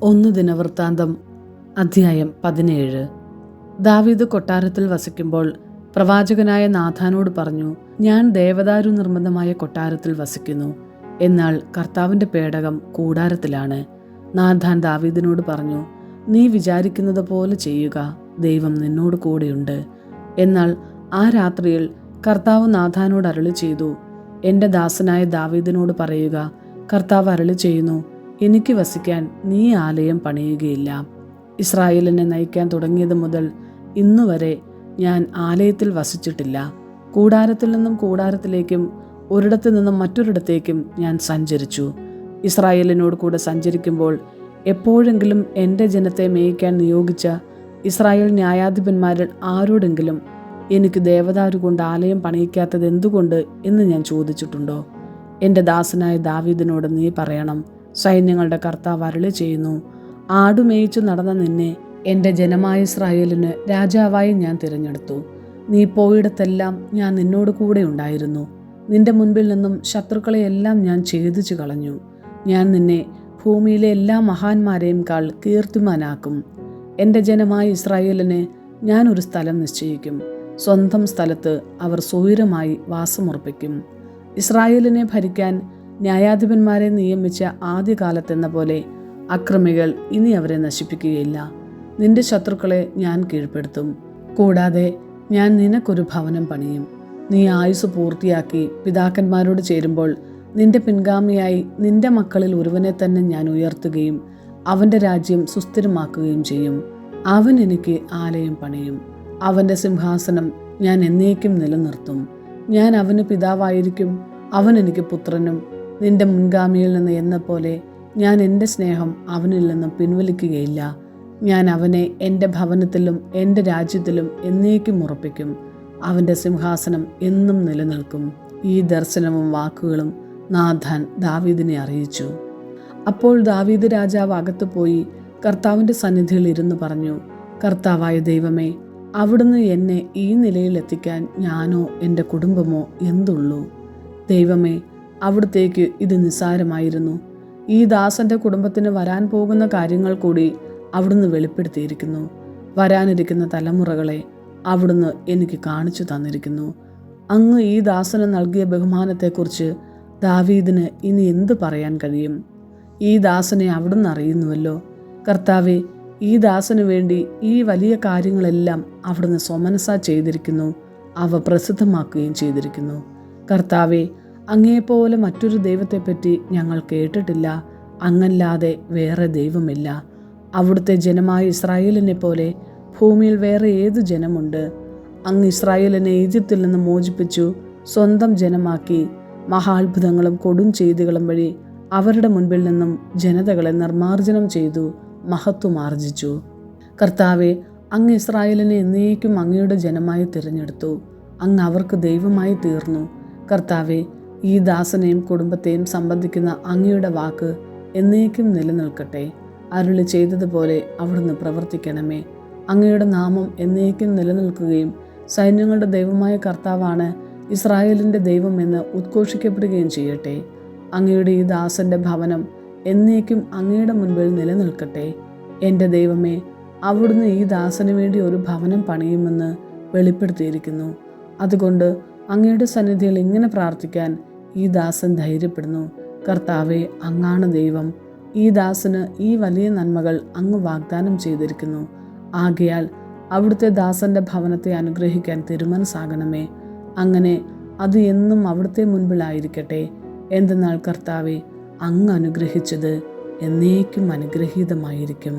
1 ദിനവൃത്താന്തം അധ്യായം 17. ദാവീദ് കൊട്ടാരത്തിൽ വസിക്കുമ്പോൾ പ്രവാചകനായ നാഥാനോട് പറഞ്ഞു, ഞാൻ ദേവദാരു നിർമ്മിതമായ കൊട്ടാരത്തിൽ വസിക്കുന്നു, എന്നാൽ കർത്താവിൻ്റെ പേടകം കൂടാരത്തിലാണ്. നാഥാൻ ദാവീദിനോട് പറഞ്ഞു, നീ വിചാരിക്കുന്നത് പോലെ ചെയ്യുക, ദൈവം നിന്നോട് കൂടെയുണ്ട്. എന്നാൽ ആ രാത്രിയിൽ കർത്താവ് നാഥാനോട് അരുളി ചെയ്തു, എൻ്റെ ദാസനായ ദാവീദിനോട് പറയുക, കർത്താവ് അരുളി ചെയ്യുന്നു, എനിക്ക് വസിക്കാൻ നീ ആലയം പണിയുകയില്ല. ഇസ്രായേലിനെ നയിക്കാൻ തുടങ്ങിയത് മുതൽ ഇന്നുവരെ ഞാൻ ആലയത്തിൽ വസിച്ചിട്ടില്ല. കൂടാരത്തിൽ നിന്നും കൂടാരത്തിലേക്കും ഒരിടത്തു നിന്നും മറ്റൊരിടത്തേക്കും ഞാൻ സഞ്ചരിച്ചു. ഇസ്രായേലിനോട് കൂടെ സഞ്ചരിക്കുമ്പോൾ എപ്പോഴെങ്കിലും എൻ്റെ ജനത്തെ മേയിക്കാൻ നിയോഗിച്ച ഇസ്രായേൽ ന്യായാധിപന്മാരിൽ ആരോടെങ്കിലും എനിക്ക് ദേവദാരു കൊണ്ട് ആലയം പണിയിക്കാത്തത് എന്തുകൊണ്ട് എന്ന് ഞാൻ ചോദിച്ചിട്ടുണ്ടോ? എൻ്റെ ദാസനായ ദാവീദിനോട് നീ പറയണം, സൈന്യങ്ങളുടെ കർത്താവ് അരുളി ചെയ്യുന്നു, ആടുമേയിച്ചു നടന്ന നിന്നെ എൻ്റെ ജനമായ ഇസ്രായേലിന് രാജാവായി ഞാൻ തിരഞ്ഞെടുത്തു. നീ പോയിടത്തെല്ലാം ഞാൻ നിന്നോട് കൂടെ ഉണ്ടായിരുന്നു. നിന്റെ മുൻപിൽ നിന്നും ശത്രുക്കളെയെല്ലാം ഞാൻ ഛേദിച്ചു കളഞ്ഞു. ഞാൻ നിന്നെ ഭൂമിയിലെ എല്ലാ മഹാന്മാരെയും കാൾ കീർത്തിമാനാക്കും. എൻ്റെ ജനമായ ഇസ്രായേലിന് ഞാൻ ഒരു സ്ഥലം നിശ്ചയിക്കും. സ്വന്തം സ്ഥലത്ത് അവർ സ്വൈരമായി വാസമുറപ്പിക്കും. ഇസ്രായേലിനെ ഭരിക്കാൻ ന്യായാധിപന്മാരെ നിയമിച്ച ആദ്യകാലത്തെന്ന പോലെ അക്രമികൾ ഇനി അവരെ നശിപ്പിക്കുകയില്ല. നിന്റെ ശത്രുക്കളെ ഞാൻ കീഴ്പ്പെടുത്തും. കൂടാതെ ഞാൻ നിനക്കൊരു ഭവനം പണിയും. നീ ആയുസ് പൂർത്തിയാക്കി പിതാക്കന്മാരോട് ചേരുമ്പോൾ നിന്റെ പിൻഗാമിയായി നിന്റെ മക്കളിൽ ഒരുവനെ തന്നെ ഞാൻ ഉയർത്തുകയും അവൻ്റെ രാജ്യം സുസ്ഥിരമാക്കുകയും ചെയ്യും. അവൻ എനിക്ക് ആലയം പണിയും. അവൻ്റെ സിംഹാസനം ഞാൻ എന്നേക്കും നിലനിർത്തും. ഞാൻ അവന് പിതാവായിരിക്കും, അവൻ എനിക്ക് പുത്രനും. നിന്റെ മുൻഗാമിയിൽ നിന്ന് എന്ന പോലെ ഞാൻ എൻ്റെ സ്നേഹം അവനിൽ നിന്നും പിൻവലിക്കുകയില്ല. ഞാൻ അവനെ എൻ്റെ ഭവനത്തിലും എൻ്റെ രാജ്യത്തിലും എന്നേക്കും ഉറപ്പിക്കും. അവൻ്റെ സിംഹാസനം എന്നും നിലനിൽക്കും. ഈ ദർശനവും വാക്കുകളും നാഥാൻ ദാവീദിനെ അറിയിച്ചു. അപ്പോൾ ദാവീദ് രാജാവ് അകത്ത് പോയി കർത്താവിൻ്റെ സന്നിധിയിൽ ഇരുന്ന് പറഞ്ഞു, കർത്താവായ ദൈവമേ, അവിടുന്ന് എന്നെ ഈ നിലയിൽ എത്തിക്കാൻ ഞാനോ എൻ്റെ കുടുംബമോ എന്തുള്ളൂ? ദൈവമേ, അവിടുത്തേക്ക് ഇത് നിസ്സാരമായിരുന്നു. ഈ ദാസൻ്റെ കുടുംബത്തിന് വരാൻ പോകുന്ന കാര്യങ്ങൾ കൂടി അവിടുന്ന് വെളിപ്പെടുത്തിയിരിക്കുന്നു. വരാനിരിക്കുന്ന തലമുറകളെ അവിടുന്ന് എനിക്ക് കാണിച്ചു തന്നിരിക്കുന്നു. അങ്ങ് ഈ ദാസന് നൽകിയ ബഹുമാനത്തെക്കുറിച്ച് ദാവീദിന് ഇനി എന്ത് പറയാൻ കഴിയും? ഈ ദാസനെ അവിടുന്ന് അറിയുന്നുവല്ലോ. കർത്താവെ, ഈ ദാസന് വേണ്ടി ഈ വലിയ കാര്യങ്ങളെല്ലാം അവിടുന്ന് സ്വമനസാ ചെയ്തിരിക്കുന്നു, അവ പ്രസിദ്ധമാക്കുകയും ചെയ്തിരിക്കുന്നു. കർത്താവെ, അങ്ങേപ്പോലെ മറ്റൊരു ദൈവത്തെപ്പറ്റി ഞങ്ങൾ കേട്ടിട്ടില്ല. അങ്ങല്ലാതെ വേറെ ദൈവമില്ല. അവിടുത്തെ ജനമായ ഇസ്രായേലിനെ പോലെ ഭൂമിയിൽ വേറെ ഏതു ജനമുണ്ട്? അങ്ങ് ഇസ്രായേലിനെ ഈജിപ്തിൽ നിന്ന് മോചിപ്പിച്ചു സ്വന്തം ജനമാക്കി. മഹാത്ഭുതങ്ങളും കൊടും ചെയ്തികളും വഴി അവരുടെ മുൻപിൽ നിന്നും ജനതകളെ നിർമ്മാർജ്ജനം ചെയ്തു മഹത്വമാർജിച്ചു. കർത്താവെ, അങ്ങ് ഇസ്രായേലിനെ എന്നേക്കും അങ്ങയുടെ ജനമായി തിരഞ്ഞെടുത്തു. അങ്ങ് അവർക്ക് ദൈവമായി തീർന്നു. കർത്താവെ, ഈ ദാസനെയും കുടുംബത്തെയും സംബന്ധിക്കുന്ന അങ്ങയുടെ വാക്ക് എന്നേക്കും നിലനിൽക്കട്ടെ. അരുളി ചെയ്തതുപോലെ അവിടുന്ന് പ്രവർത്തിക്കണമേ. അങ്ങയുടെ നാമം എന്നേക്കും നിലനിൽക്കുകയും സൈന്യങ്ങളുടെ ദൈവമായ കർത്താവാണ് ഇസ്രായേലിൻ്റെ ദൈവം എന്ന് ഉദ്ഘോഷിക്കപ്പെടുകയും ചെയ്യട്ടെ. അങ്ങയുടെ ഈ ദാസൻ്റെ ഭവനം എന്നേക്കും അങ്ങയുടെ മുൻപിൽ നിലനിൽക്കട്ടെ. എൻ്റെ ദൈവമേ, അവിടുന്ന് ഈ ദാസന് വേണ്ടി ഒരു ഭവനം പണിയുമെന്ന് വെളിപ്പെടുത്തിയിരിക്കുന്നു. അതുകൊണ്ട് അങ്ങയുടെ സന്നിധിയിൽ ഇങ്ങനെ പ്രാർത്ഥിക്കാൻ ഈ ദാസൻ ധൈര്യപ്പെടുന്നു. കർത്താവെ, അങ്ങാണ് ദൈവം. ഈ ദാസന് ഈ വലിയ നന്മകൾ അങ്ങ് വാഗ്ദാനം ചെയ്തിരിക്കുന്നു. ആകയാൽ അവിടുത്തെ ദാസൻ്റെ ഭവനത്തെ അനുഗ്രഹിക്കാൻ തിരുമനസ്സാകണമേ. അങ്ങനെ അത് എന്നും അവിടുത്തെ മുൻപിലായിരിക്കട്ടെ. എന്തെന്നാൽ കർത്താവെ, അങ്ങ് അനുഗ്രഹിച്ചത് എന്നേക്കും അനുഗ്രഹീതമായിരിക്കും.